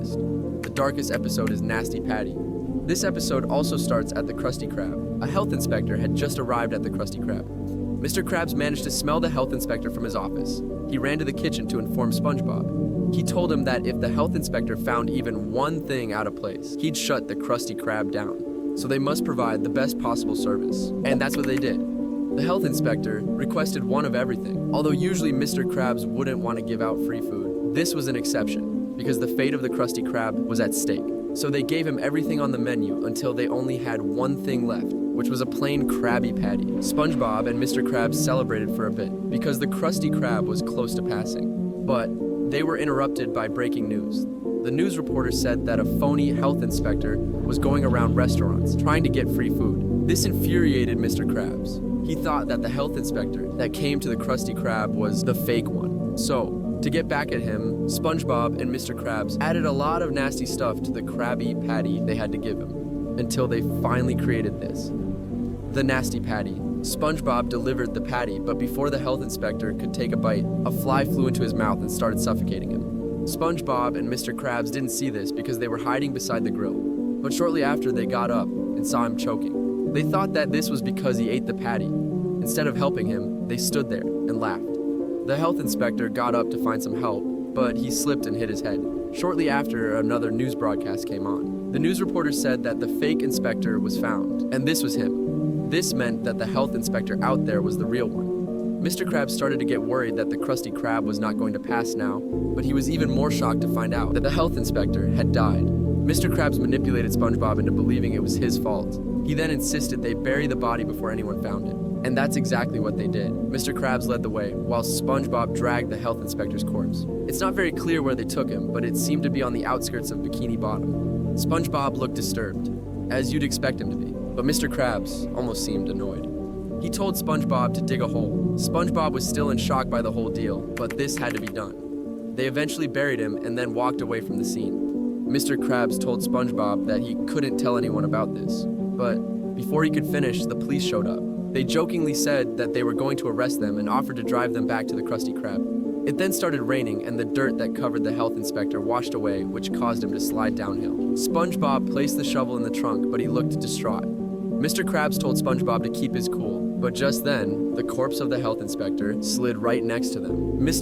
The darkest episode is Nasty Patty. This episode also starts at the Krusty Krab. A health inspector had just arrived at the Krusty Krab. Mr. Krabs managed to smell the health inspector from his office. He ran to the kitchen to inform SpongeBob. He told him that if the health inspector found even one thing out of place, he'd shut the Krusty Krab down. So they must provide the best possible service. And that's what they did. The health inspector requested one of everything. Although usually Mr. Krabs wouldn't want to give out free food, this was an exception because the fate of the Krusty Krab was at stake. So they gave him everything on the menu until they only had one thing left, which was a plain Krabby Patty. SpongeBob and Mr. Krabs celebrated for a bit because the Krusty Krab was close to passing. But they were interrupted by breaking news. The news reporter said that a phony health inspector was going around restaurants trying to get free food. This infuriated Mr. Krabs. He thought that the health inspector that came to the Krusty Krab was the fake one. So, to get back at him, SpongeBob and Mr. Krabs added a lot of nasty stuff to the Krabby Patty they had to give him, until they finally created this. The Nasty Patty. SpongeBob delivered the patty, but before the health inspector could take a bite, a fly flew into his mouth and started suffocating him. SpongeBob and Mr. Krabs didn't see this because they were hiding beside the grill, but shortly after they got up and saw him choking. They thought that this was because he ate the patty. Instead of helping him, they stood there and laughed. The health inspector got up to find some help, but he slipped and hit his head. Shortly after, another news broadcast came on. The news reporter said that the fake inspector was found, and this was him. This meant that the health inspector out there was the real one. Mr. Krabs started to get worried that the Krusty Krab was not going to pass now, but he was even more shocked to find out that the health inspector had died. Mr. Krabs manipulated SpongeBob into believing it was his fault. He then insisted they bury the body before anyone found it. And that's exactly what they did. Mr. Krabs led the way, while SpongeBob dragged the health inspector's corpse. It's not very clear where they took him, but it seemed to be on the outskirts of Bikini Bottom. SpongeBob looked disturbed, as you'd expect him to be, but Mr. Krabs almost seemed annoyed. He told SpongeBob to dig a hole. SpongeBob was still in shock by the whole deal, but this had to be done. They eventually buried him and then walked away from the scene. Mr. Krabs told SpongeBob that he couldn't tell anyone about this, but before he could finish, the police showed up. They jokingly said that they were going to arrest them and offered to drive them back to the Krusty Krab. It then started raining and the dirt that covered the health inspector washed away, which caused him to slide downhill. SpongeBob placed the shovel in the trunk, but he looked distraught. Mr. Krabs told SpongeBob to keep his cool, but just then, the corpse of the health inspector slid right next to them. Mr.